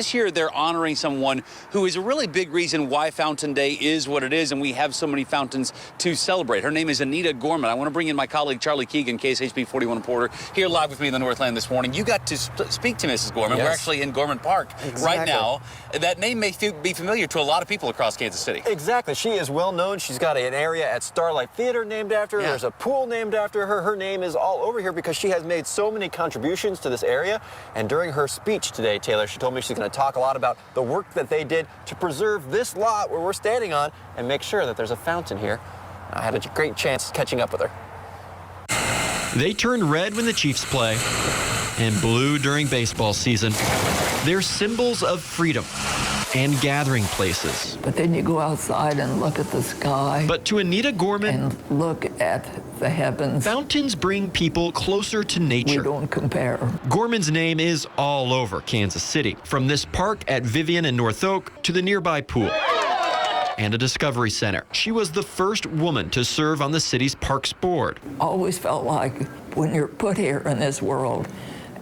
this year they're honoring someone who is a really big reason why Fountain Day is what it is, and we have so many fountains to celebrate. Her name is Anita Gorman. I want to bring in my colleague Charlie Keegan, KSHB 41 reporter, here live with me in the Northland this morning. You got to speak to Mrs. Gorman. Yes. We're actually in Gorman Park right now. That name may be familiar to a lot of people across Kansas City. Exactly. She is well known. She's got an area at Starlight Theater named after her. Yeah. There's a pool named after her. Her name is all over here because she has made so many contributions to this area. And during her speech today, Taylor, she told me she's going to talk a lot about the work that they did to preserve this lot where we're standing on and make sure that there's a fountain here. I had a great chance catching up with her. They turn red when the Chiefs play and blue during baseball season. They're symbols of freedom and gathering places. But then you go outside and look at the sky. But to Anita Gorman, and look at the heavens. Fountains bring people closer to nature. We don't compare. Gorman's name is all over Kansas City, from this park at Vivian and North Oak to the nearby pool and a discovery center. She was the first woman to serve on the city's parks board. Always felt like when you're put here in this world,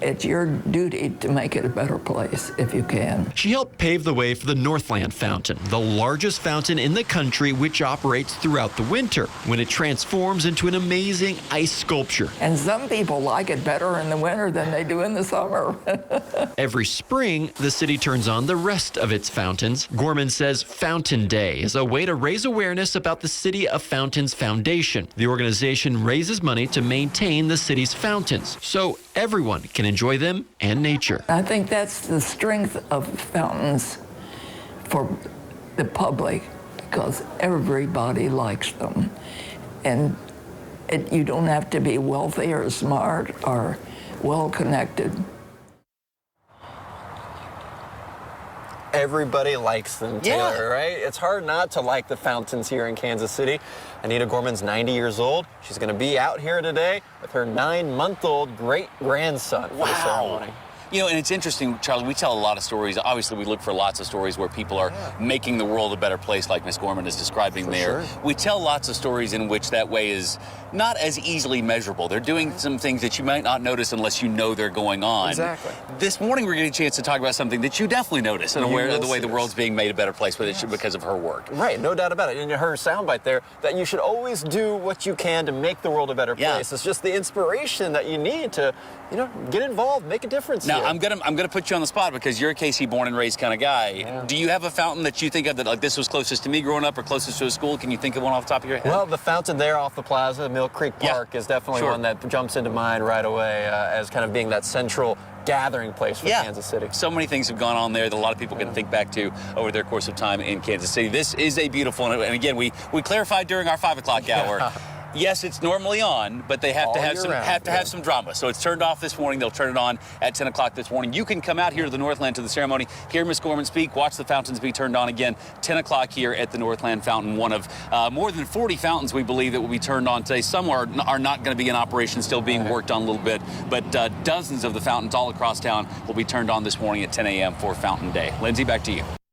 it's your duty to make it a better place if you can. She helped pave the way for the Northland Fountain, the largest fountain in the country, which operates throughout the winter when it transforms into an amazing ice sculpture. And some people like it better in the winter than they do in the summer. Every spring, the city turns on the rest of its fountains. Gorman says Fountain Day is a way to raise awareness about the City of Fountains Foundation. The organization raises money to maintain the city's fountains, so everyone can enjoy them and nature. I think that's the strength of fountains for the public, because everybody likes them. And you don't have to be wealthy or smart or well-connected. Everybody likes them, Taylor, right? It's hard not to like the fountains here in Kansas City. Anita Gorman's 90 years old. She's going to be out here today with her 9-month-old great-grandson for the ceremony. You know, and it's interesting, Charlie, we tell a lot of stories. Obviously, we look for lots of stories where people are making the world a better place, like Miss Gorman is describing there. Sure. We tell lots of stories in which that way is not as easily measurable. They're doing some things that you might not notice unless you know they're going on. Exactly. This morning, we're getting a chance to talk about something that you definitely notice and aware of the way the world's being made a better place because of her work. Right, no doubt about it. And her soundbite there, that you should always do what you can to make the world a better place. It's just the inspiration that you need to, you know, get involved, make a difference. Now, here. I'm gonna put you on the spot because you're a KC born and raised kind of guy. Yeah. Do you have a fountain that you think of that like this was closest to me growing up or closest to a school? Can you think of one off the top of your head? Well, the fountain there off the plaza, Mill Creek Park, is definitely one that jumps into mind right away as kind of being that central gathering place for Kansas City. So many things have gone on there that a lot of people can think back to over their course of time in Kansas City. This is a beautiful, and again, we clarified during our 5 o'clock hour. Yes, it's normally on, but they have to have some drama. So it's turned off this morning. They'll turn it on at 10 o'clock this morning. You can come out here to the Northland to the ceremony, hear Miss Gorman speak, watch the fountains be turned on again, 10 o'clock here at the Northland Fountain, one of more than 40 fountains we believe that will be turned on today. Some are not going to be in operation, still being worked on a little bit, but dozens of the fountains all across town will be turned on this morning at 10 a.m. for Fountain Day. Lindsay, back to you.